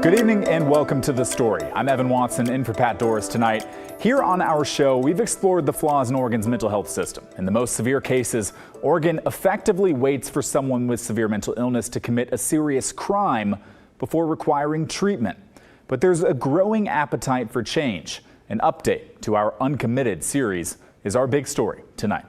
Good evening and welcome to The Story. I'm Evan Watson in for Pat Doris tonight. Here on our show, we've explored the flaws in Oregon's mental health system. In the most severe cases, Oregon effectively waits for someone with severe mental illness to commit a serious crime before requiring treatment. But there's a growing appetite for change. An update to our Uncommitted series is our big story tonight.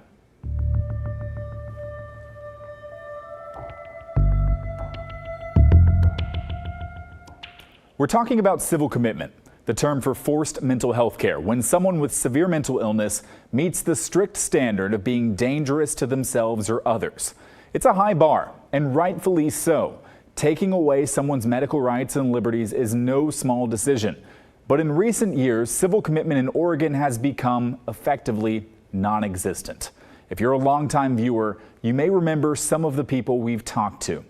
We're talking about civil commitment, the term for forced mental health care, when someone with severe mental illness meets the strict standard of being dangerous to themselves or others. It's a high bar, and rightfully so. Taking away someone's medical rights and liberties is no small decision. But in recent years, civil commitment in Oregon has become effectively non-existent. If you're a longtime viewer, you may remember some of the people we've talked to.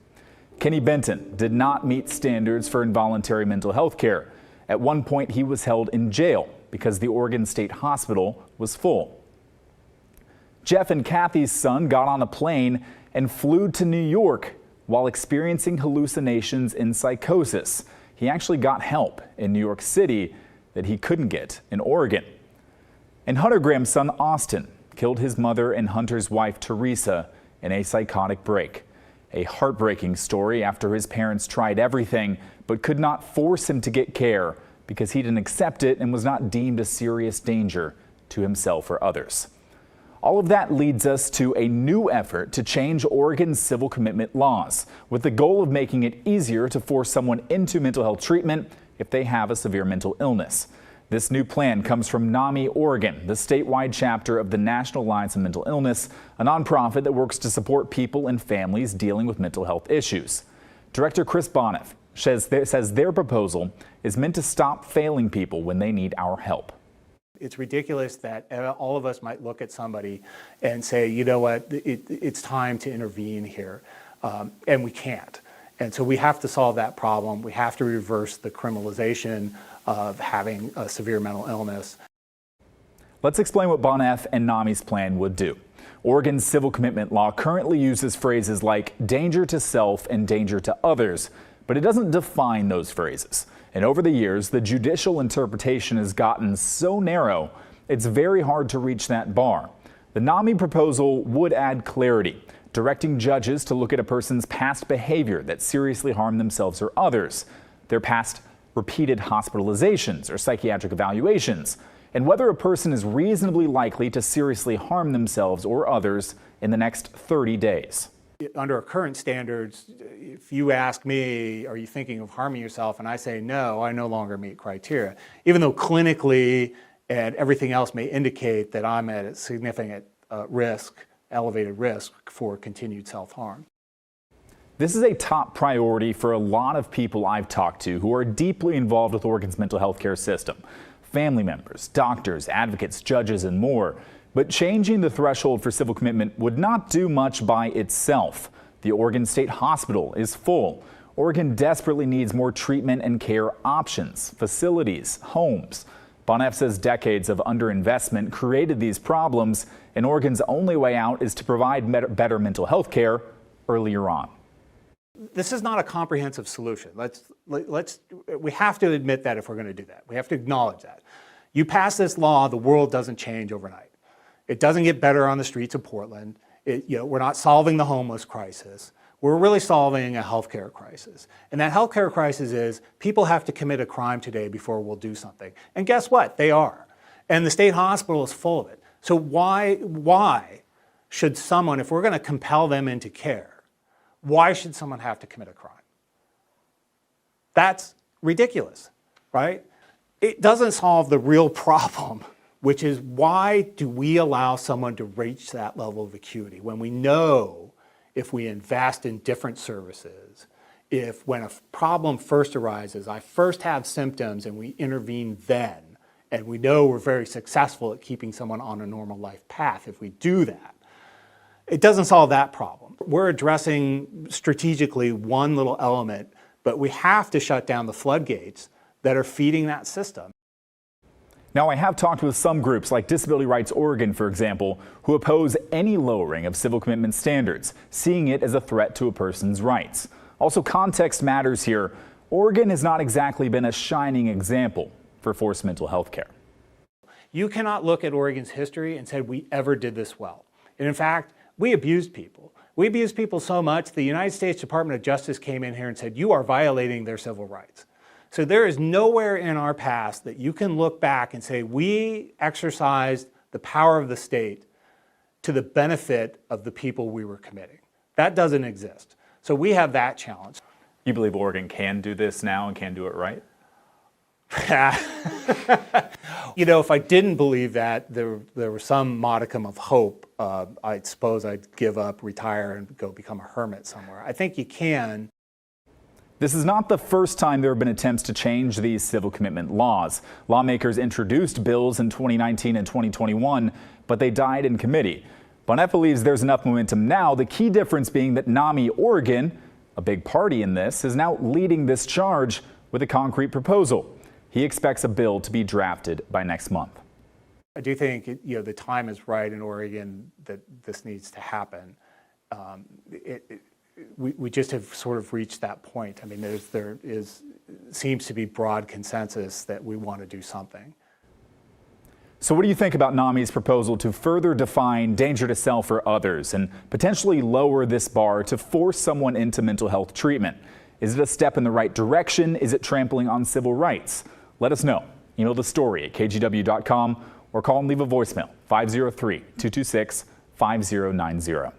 Kenny Benton did not meet standards for involuntary mental health care. At one point, he was held in jail because the Oregon State Hospital was full. Jeff and Kathy's son got on a plane and flew to New York while experiencing hallucinations and psychosis. He actually got help in New York City that he couldn't get in Oregon. And Hunter Graham's son, Austin, killed his mother and Hunter's wife, Teresa, in a psychotic break. A heartbreaking story after his parents tried everything but could not force him to get care because he didn't accept it and was not deemed a serious danger to himself or others. All of that leads us to a new effort to change Oregon's civil commitment laws with the goal of making it easier to force someone into mental health treatment if they have a severe mental illness. This new plan comes from NAMI Oregon, the statewide chapter of the National Alliance on Mental Illness, a nonprofit that works to support people and families dealing with mental health issues. Director Chris Boneff says their proposal is meant to stop failing people when they need our help. It's ridiculous that all of us might look at somebody and say, you know what, it's time to intervene here, and we can't. And so we have to solve that problem. We have to reverse the criminalization of having a severe mental illness. Let's explain what Boneff and NAMI's plan would do. Oregon's civil commitment law currently uses phrases like danger to self and danger to others, but it doesn't define those phrases. And over the years, the judicial interpretation has gotten so narrow, it's very hard to reach that bar. The NAMI proposal would add clarity, directing judges to look at a person's past behavior that seriously harmed themselves or others, their past repeated hospitalizations or psychiatric evaluations, and whether a person is reasonably likely to seriously harm themselves or others in the next 30 days. Under our current standards, if you ask me, are you thinking of harming yourself? And I say, no, I no longer meet criteria, even though clinically and everything else may indicate that I'm at a significant elevated risk for continued self-harm. This is a top priority for a lot of people I've talked to who are deeply involved with Oregon's mental health care system. Family members, doctors, advocates, judges, and more. But changing the threshold for civil commitment would not do much by itself. The Oregon State Hospital is full. Oregon desperately needs more treatment and care options, facilities, homes. Boneff says decades of underinvestment created these problems, and Oregon's only way out is to provide better mental health care earlier on. This is not a comprehensive solution. We have to admit that if we're going to do that. We have to acknowledge that. You pass this law, the world doesn't change overnight. It doesn't get better on the streets of Portland. We're not solving the homeless crisis. We're really solving a healthcare crisis. And that healthcare crisis is people have to commit a crime today before we'll do something. And guess what? They are. And the state hospital is full of it. So why should someone, if we're going to compel them into care, why should someone have to commit a crime? That's ridiculous, right? It doesn't solve the real problem, which is why do we allow someone to reach that level of acuity when we know if we invest in different services, if when a problem first arises, I first have symptoms and we intervene then, and we know we're very successful at keeping someone on a normal life path if we do that. It doesn't solve that problem. We're addressing strategically one little element, but we have to shut down the floodgates that are feeding that system. Now, I have talked with some groups like Disability Rights Oregon, for example, who oppose any lowering of civil commitment standards, seeing it as a threat to a person's rights. Also, context matters here. Oregon has not exactly been a shining example for forced mental health care. You cannot look at Oregon's history and say we ever did this well. And in fact, we abused people. We abused people so much, the United States Department of Justice came in here and said, you are violating their civil rights. So there is nowhere in our past that you can look back and say, we exercised the power of the state to the benefit of the people we were committing. That doesn't exist. So we have that challenge. You believe Oregon can do this now and can do it right? You know, if I didn't believe that, there was some modicum of hope, I suppose I'd give up, retire, and go become a hermit somewhere. I think you can. This is not the first time there have been attempts to change these civil commitment laws. Lawmakers introduced bills in 2019 and 2021, but they died in committee. Bonnet believes there's enough momentum now, the key difference being that NAMI Oregon, a big party in this, is now leading this charge with a concrete proposal. He expects a bill to be drafted by next month. I do think the time is right in Oregon that this needs to happen. We just have sort of reached that point. I mean, there seems to be broad consensus that we want to do something. So what do you think about NAMI's proposal to further define danger to self or others and potentially lower this bar to force someone into mental health treatment? Is it a step in the right direction? Is it trampling on civil rights? Let us know. Email the story at kgw.com or call and leave a voicemail, 503-226-5090.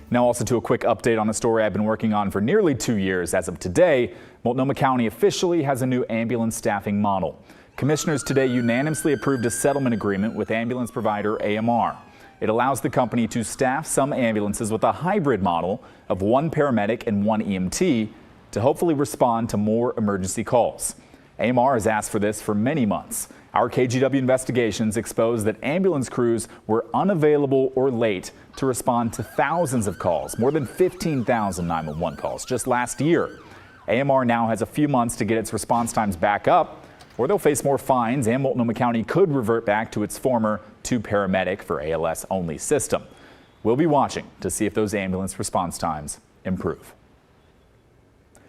Now also to a quick update on a story I've been working on for nearly 2 years. As of today, Multnomah County officially has a new ambulance staffing model. Commissioners today unanimously approved a settlement agreement with ambulance provider AMR. It allows the company to staff some ambulances with a hybrid model of one paramedic and one EMT to hopefully respond to more emergency calls. AMR has asked for this for many months. Our KGW investigations exposed that ambulance crews were unavailable or late to respond to thousands of calls, more than 15,000 911 calls just last year. AMR now has a few months to get its response times back up, or they'll face more fines, and Multnomah County could revert back to its former two-paramedic for ALS only system. We'll be watching to see if those ambulance response times improve.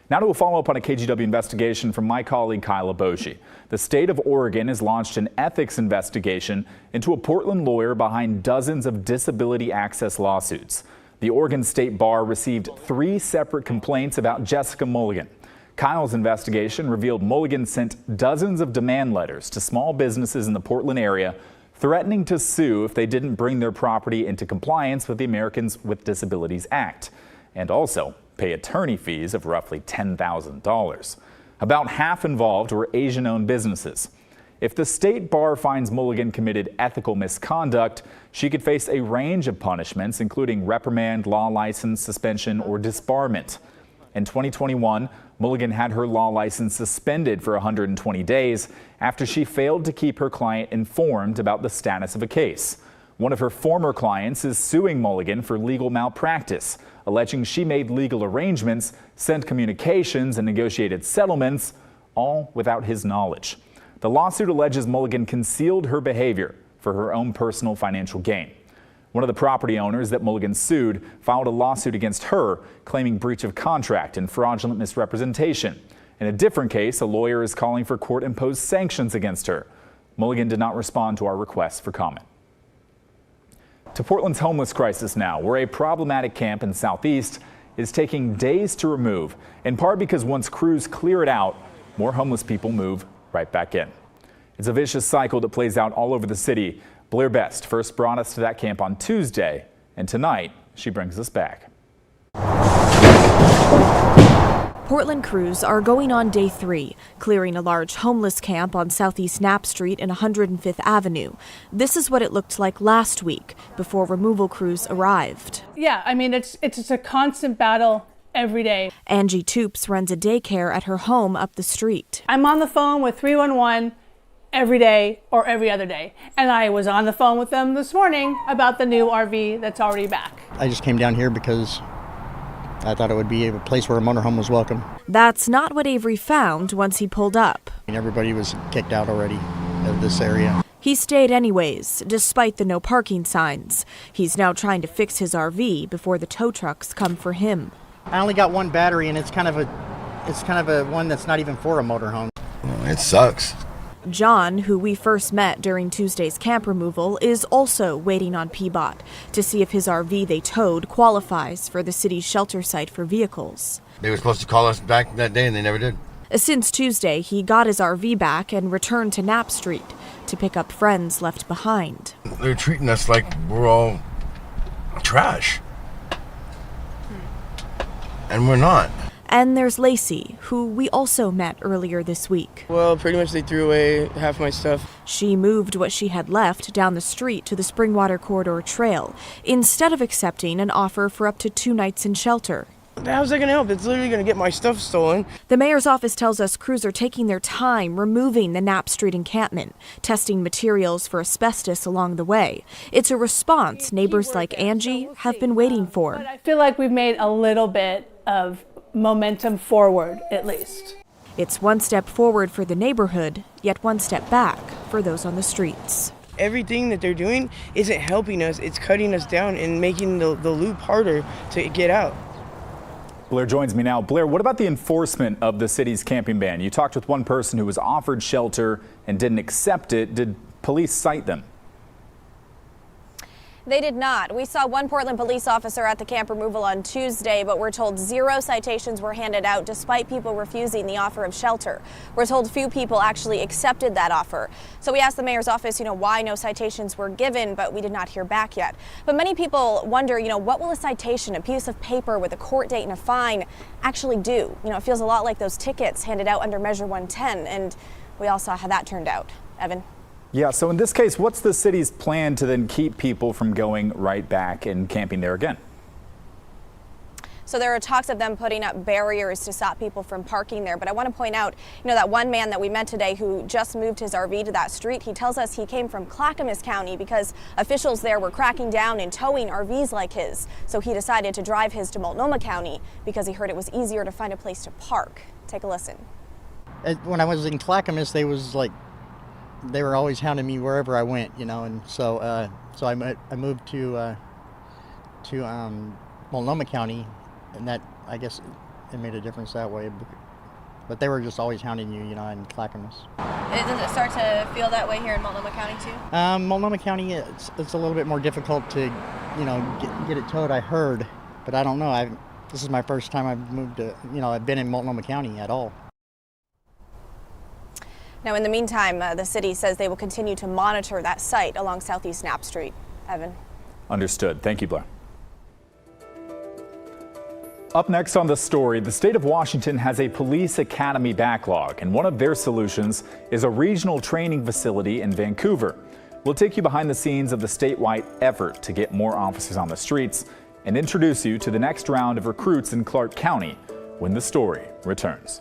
Now to a follow-up on a KGW investigation from my colleague Kyle Aboshi. The state of Oregon has launched an ethics investigation into a Portland lawyer behind dozens of disability access lawsuits. The Oregon State Bar received 3 separate complaints about Jessica Mulligan. Kyle's investigation revealed Mulligan sent dozens of demand letters to small businesses in the Portland area, threatening to sue if they didn't bring their property into compliance with the Americans with Disabilities Act, and also pay attorney fees of roughly $10,000. About half involved were Asian-owned businesses. If the state bar finds Mulligan committed ethical misconduct, she could face a range of punishments, including reprimand, law license, suspension, or disbarment. In 2021, Mulligan had her law license suspended for 120 days after she failed to keep her client informed about the status of a case. One of her former clients is suing Mulligan for legal malpractice, alleging she made legal arrangements, sent communications, and negotiated settlements, all without his knowledge. The lawsuit alleges Mulligan concealed her behavior for her own personal financial gain. One of the property owners that Mulligan sued filed a lawsuit against her, claiming breach of contract and fraudulent misrepresentation. In a different case, a lawyer is calling for court-imposed sanctions against her. Mulligan did not respond to our request for comment. To Portland's homeless crisis now, where a problematic camp in Southeast is taking days to remove, in part because once crews clear it out, more homeless people move right back in. It's a vicious cycle that plays out all over the city. Blair Best first brought us to that camp on Tuesday, and tonight she brings us back. Portland crews are going on day 3, clearing a large homeless camp on Southeast Knapp Street and 105th Avenue. This is what it looked like last week before removal crews arrived. Yeah, I mean, it's just a constant battle every day. Angie Toops runs a daycare at her home up the street. I'm on the phone with 311 every day or every other day. And I was on the phone with them this morning about the new RV that's already back. I just came down here because I thought it would be a place where a motorhome was welcome. That's not what Avery found once he pulled up. And everybody was kicked out already of this area. He stayed anyways, despite the no parking signs. He's now trying to fix his RV before the tow trucks come for him. I only got one battery, and it's kind of a one that's not even for a motorhome. It sucks. John, who we first met during Tuesday's camp removal, is also waiting on PBOT to see if his RV they towed qualifies for the city's shelter site for vehicles. They were supposed to call us back that day, and they never did. Since Tuesday, he got his RV back and returned to Knapp Street to pick up friends left behind. They're treating us like we're all trash. And we're not. And there's Lacey, who we also met earlier this week. Well, pretty much they threw away half my stuff. She moved what she had left down the street to the Springwater Corridor Trail instead of accepting an offer for up to 2 nights in shelter. How's that going to help? It's literally going to get my stuff stolen. The mayor's office tells us crews are taking their time removing the Knapp Street encampment, testing materials for asbestos along the way. It's a response neighbors like Angie have been waiting for. But I feel like we've made a little bit of momentum forward, at least. It's one step forward for the neighborhood, yet one step back for those on the streets. Everything that they're doing isn't helping us. It's cutting us down and making the loop harder to get out. Blair joins me now. Blair, what about the enforcement of the city's camping ban? You talked with one person who was offered shelter and didn't accept it. Did police cite them? They did not. We saw one Portland police officer at the camp removal on Tuesday, but we're told 0 citations were handed out despite people refusing the offer of shelter. We're told few people actually accepted that offer. So we asked the mayor's office, why no citations were given, but we did not hear back yet. But many people wonder, what will a citation, a piece of paper with a court date and a fine, actually do? It feels a lot like those tickets handed out under Measure 110, and we all saw how that turned out. Evan? Yeah, so in this case, what's the city's plan to then keep people from going right back and camping there again? So there are talks of them putting up barriers to stop people from parking there. But I want to point out, that one man that we met today who just moved his RV to that street, he tells us he came from Clackamas County because officials there were cracking down and towing RVs like his. So he decided to drive his to Multnomah County because he heard it was easier to find a place to park. Take a listen. When I was in Clackamas, they were always hounding me wherever I went, and so I moved to Multnomah County, and that, I guess, it made a difference that way. But they were just always hounding you, in Clackamas. Does it start to feel that way here in Multnomah County too? Multnomah County, it's a little bit more difficult to, get it towed. I heard, but I don't know. This is my first time I've moved to, I've been in Multnomah County at all. Now, in the meantime, the city says they will continue to monitor that site along Southeast Knapp Street. Evan. Understood. Thank you, Blair. Up next on the story, the state of Washington has a police academy backlog, and one of their solutions is a regional training facility in Vancouver. We'll take you behind the scenes of the statewide effort to get more officers on the streets and introduce you to the next round of recruits in Clark County when the story returns.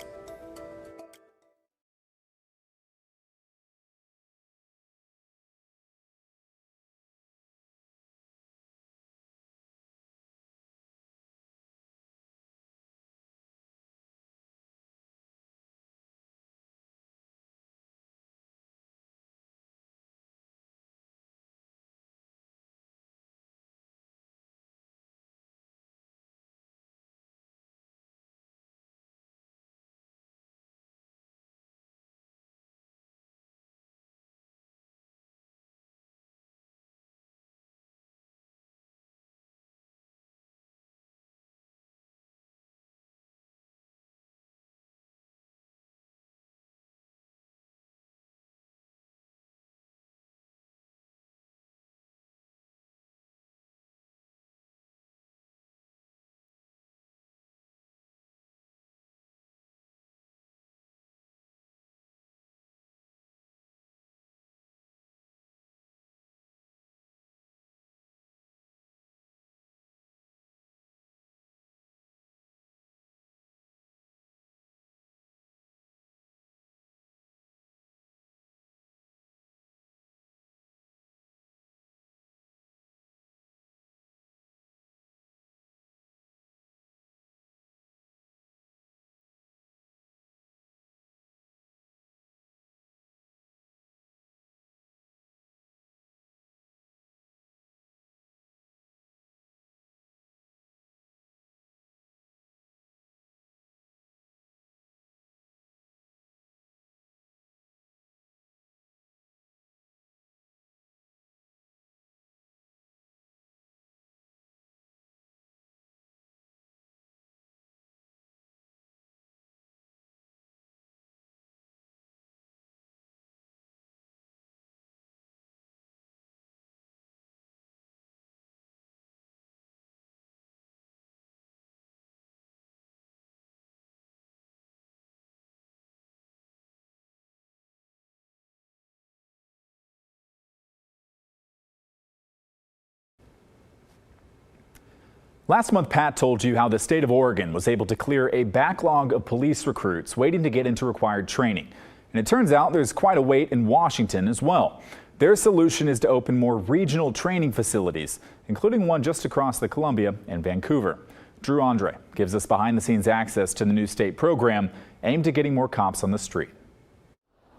Last month, Pat told you how the state of Oregon was able to clear a backlog of police recruits waiting to get into required training. And it turns out there's quite a wait in Washington as well. Their solution is to open more regional training facilities, including one just across the Columbia in Vancouver. Drew Andre gives us behind-the-scenes access to the new state program aimed at getting more cops on the street.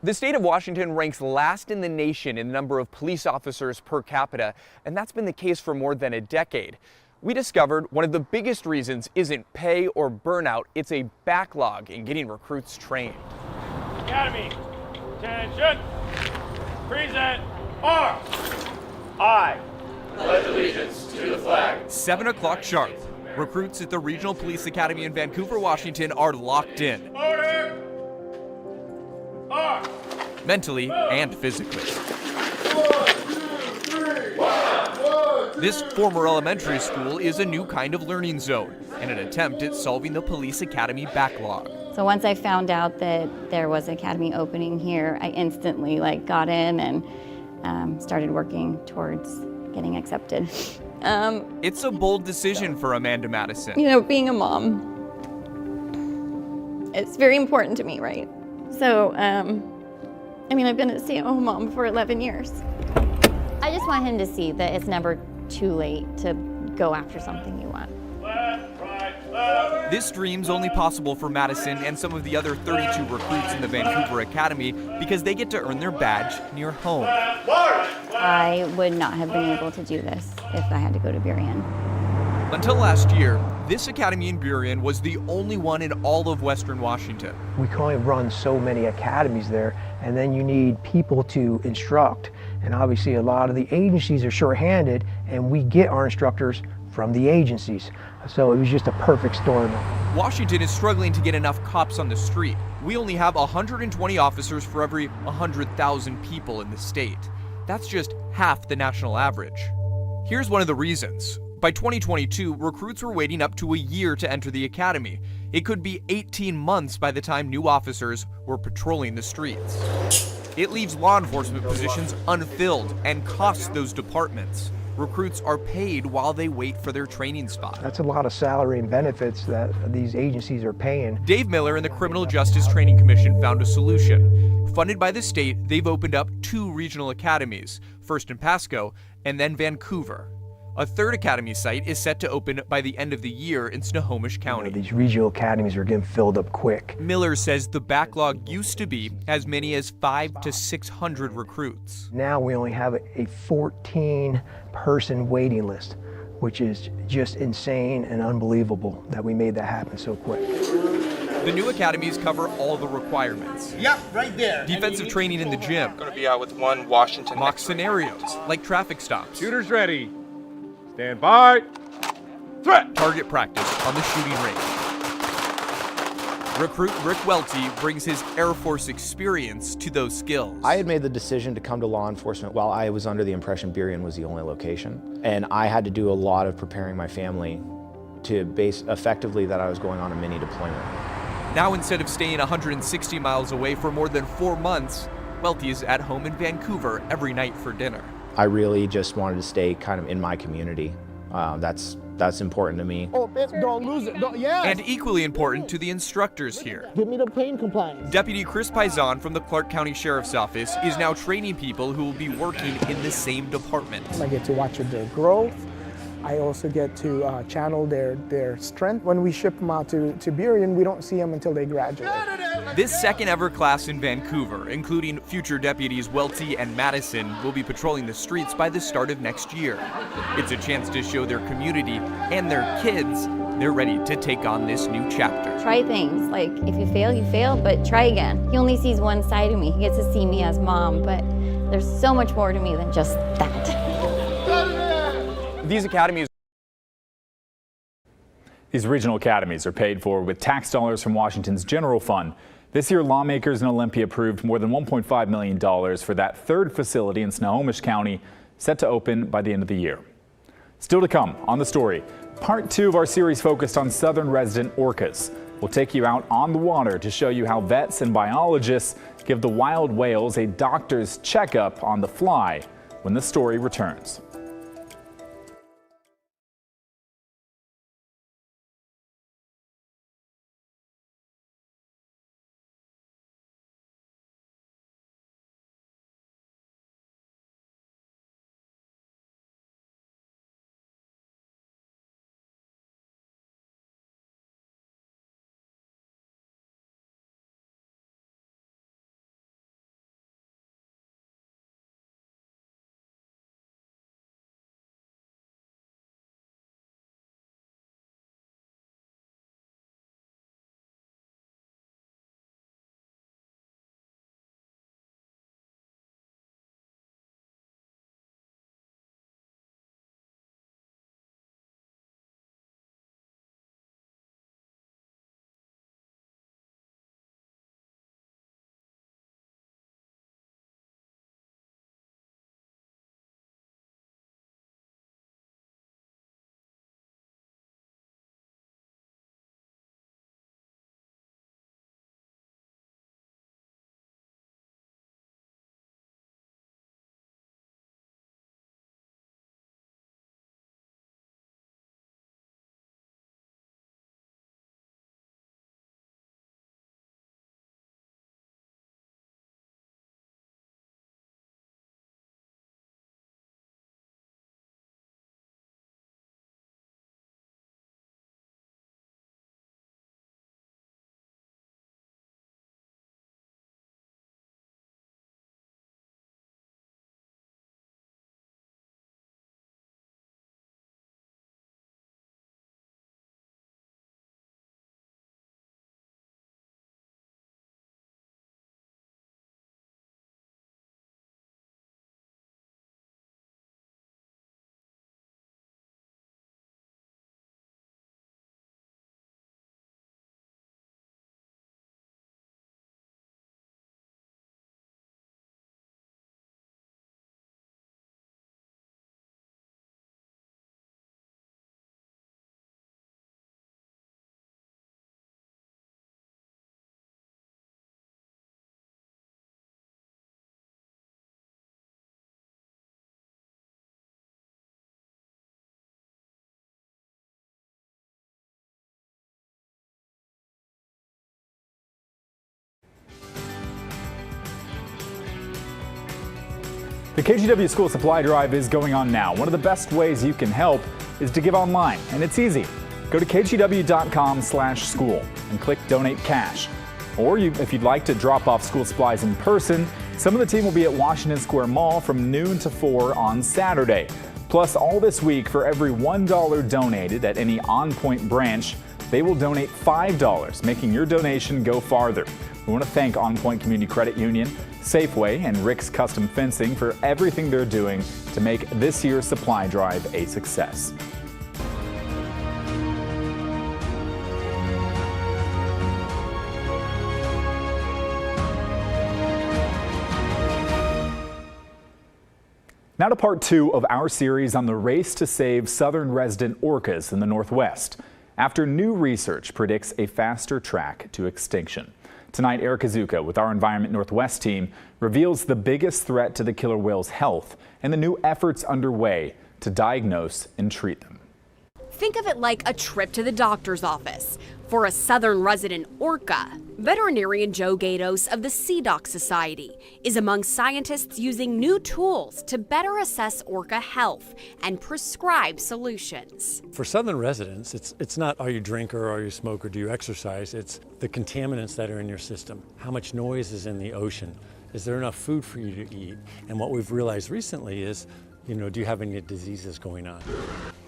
The state of Washington ranks last in the nation in the number of police officers per capita, and that's been the case for more than a decade. We discovered one of the biggest reasons isn't pay or burnout, it's a backlog in getting recruits trained. Academy, attention, present, arms. I pledge allegiance to the flag. 7 o'clock sharp. Recruits at the Regional Police Academy in Vancouver, Washington are locked in. Order. Arms. Mentally and physically. 1, 2, 3. 1, 2, This former elementary school is a new kind of learning zone and an attempt at solving the police academy backlog. So once I found out that there was an academy opening here, I instantly got in and started working towards getting accepted. It's a bold decision for Amanda Madison. You know, being a mom, it's very important to me, right? So, I've been a stay-at-home mom for 11 years. I just want him to see that it's never too late to go after something you want. left, right, left. This dream's only possible for Madison and some of the other 32 recruits in the Vancouver Academy because they get to earn their badge near home. I would not have been able to do this if I had to go to Burien. Until last year, this academy in Burien was the only one in all of Western Washington. We can only run so many academies there, and then you need people to instruct. And obviously a lot of the agencies are shorthanded, and we get our instructors from the agencies. So it was just a perfect storm. Washington is struggling to get enough cops on the street. We only have 120 officers for every 100,000 people in the state. That's just half the national average. Here's one of the reasons. By 2022, recruits were waiting up to a year to enter the academy. It could be 18 months by the time new officers were patrolling the streets. It leaves law enforcement positions unfilled and costs those departments. Recruits are paid while they wait for their training spot. That's a lot of salary and benefits that these agencies are paying. Dave Miller and the Criminal Justice Training Commission found a solution. Funded by the state, they've opened up 2 regional academies, first in Pasco and then Vancouver. A third academy site is set to open by the end of the year in Snohomish County. These regional academies are getting filled up quick. Miller says the backlog used to be as many as 500 to 600 recruits. Now we only have a 14-person waiting list, which is just insane and unbelievable that we made that happen so quick. The new academies cover all the requirements. Yep, right there. Defensive training in the gym. Going to be out with one Washington. Mock scenarios, like traffic stops. Shooters ready. Stand by. Threat. Target practice on the shooting range. Recruit Rick Welty brings his Air Force experience to those skills. I had made the decision to come to law enforcement while I was under the impression Burien was the only location. And I had to do a lot of preparing my family to base effectively that I was going on a mini deployment. Now, instead of staying 160 miles away for more than 4 months, Welty is at home in Vancouver every night for dinner. I really just wanted to stay kind of in my community. That's important to me. Oh, bitch, don't lose it. Yes. And equally important to the instructors here. Give me the pain compliance. Deputy Chris Paisan from the Clark County Sheriff's Office is now training people who will be working in the same department. I get to watch their growth. I also get to channel their strength. When we ship them out to Burien, we don't see them until they graduate. This second ever class in Vancouver, including future deputies Welty and Madison, will be patrolling the streets by the start of next year. It's a chance to show their community and their kids they're ready to take on this new chapter. Try things, like if you fail, but try again. He only sees one side of me. He gets to see me as mom, but there's so much more to me than just that. These regional academies are paid for with tax dollars from Washington's general fund. This year, lawmakers in Olympia approved more than $1.5 million for that third facility in Snohomish County, set to open by the end of the year. Still to come on The Story, part 2 of our series focused on southern resident orcas. We'll take you out on the water to show you how vets and biologists give the wild whales a doctor's checkup on the fly when The Story returns. The KGW School Supply Drive is going on now. One of the best ways you can help is to give online, and it's easy. Go to kgw.com/school and click Donate Cash. Or if you'd like to drop off school supplies in person, some of the team will be at Washington Square Mall from noon to 4 on Saturday. Plus, all this week, for every $1 donated at any On Point branch, they will donate $5, making your donation go farther. We want to thank On Point Community Credit Union, Safeway, and Rick's Custom Fencing for everything they're doing to make this year's supply drive a success. Now to part 2 of our series on the race to save southern resident orcas in the Northwest, after new research predicts a faster track to extinction. Tonight, Erica Zuka with our Environment Northwest team reveals the biggest threat to the killer whale's health and the new efforts underway to diagnose and treat them. Think of it like a trip to the doctor's office. For a southern resident orca, veterinarian Joe Gatos of the Sea Doc Society is among scientists using new tools to better assess orca health and prescribe solutions. For southern residents, it's not are you a drinker, are you a smoker, do you exercise? It's the contaminants that are in your system. How much noise is in the ocean? Is there enough food for you to eat? And what we've realized recently is, do you have any diseases going on?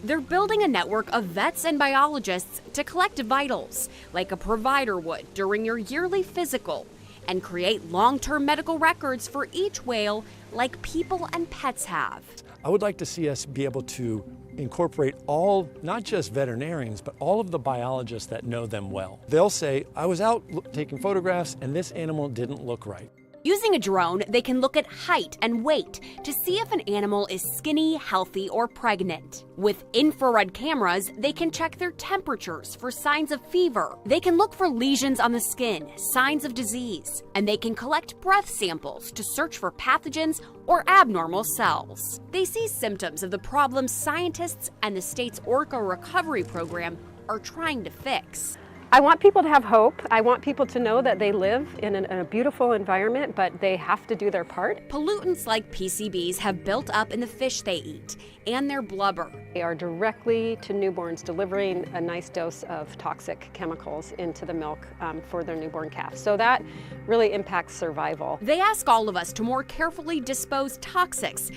They're building a network of vets and biologists to collect vitals, like a provider would during your yearly physical, and create long-term medical records for each whale like people and pets have. I would like to see us be able to incorporate all, not just veterinarians, but all of the biologists that know them well. They'll say, I was out taking photographs and this animal didn't look right. Using a drone, they can look at height and weight to see if an animal is skinny, healthy, or pregnant. With infrared cameras, they can check their temperatures for signs of fever. They can look for lesions on the skin, signs of disease, and they can collect breath samples to search for pathogens or abnormal cells. They see symptoms of the problems scientists and the state's orca recovery program are trying to fix. I want people to have hope. I want people to know that they live in a beautiful environment, but they have to do their part. Pollutants like PCBs have built up in the fish they eat and their blubber. They are directly to newborns, delivering a nice dose of toxic chemicals into the milk for their newborn calf. So that really impacts survival. They ask all of us to more carefully dispose toxics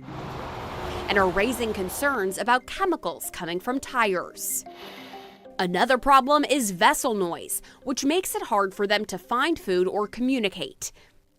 and are raising concerns about chemicals coming from tires. Another problem is vessel noise, which makes it hard for them to find food or communicate.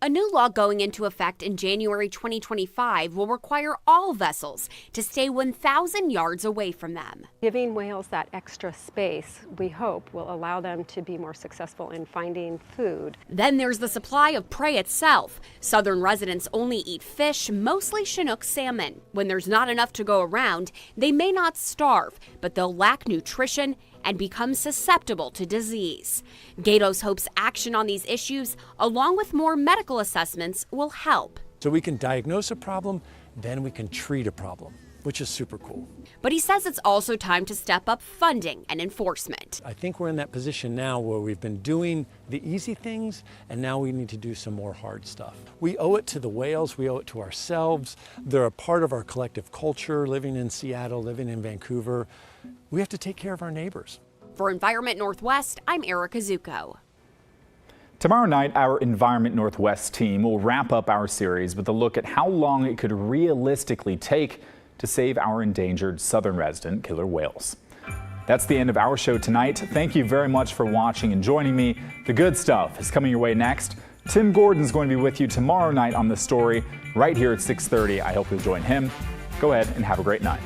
A new law going into effect in January 2025 will require all vessels to stay 1,000 yards away from them. Giving whales that extra space, we hope, will allow them to be more successful in finding food. Then there's the supply of prey itself. Southern residents only eat fish, mostly Chinook salmon. When there's not enough to go around, they may not starve, but they'll lack nutrition and become susceptible to disease. Gatos hopes action on these issues, along with more medical assessments, will help. So we can diagnose a problem, then we can treat a problem, which is super cool. But he says it's also time to step up funding and enforcement. I think we're in that position now where we've been doing the easy things, and now we need to do some more hard stuff. We owe it to the whales, we owe it to ourselves. They're a part of our collective culture, living in Seattle, living in Vancouver. We have to take care of our neighbors. For Environment Northwest, I'm Erica Zuko. Tomorrow night, our Environment Northwest team will wrap up our series with a look at how long it could realistically take to save our endangered southern resident killer whales. That's the end of our show tonight. Thank you very much for watching and joining me. The good stuff is coming your way next. Tim Gordon's going to be with you tomorrow night on The Story right here at 6:30. I hope you'll join him. Go ahead and have a great night.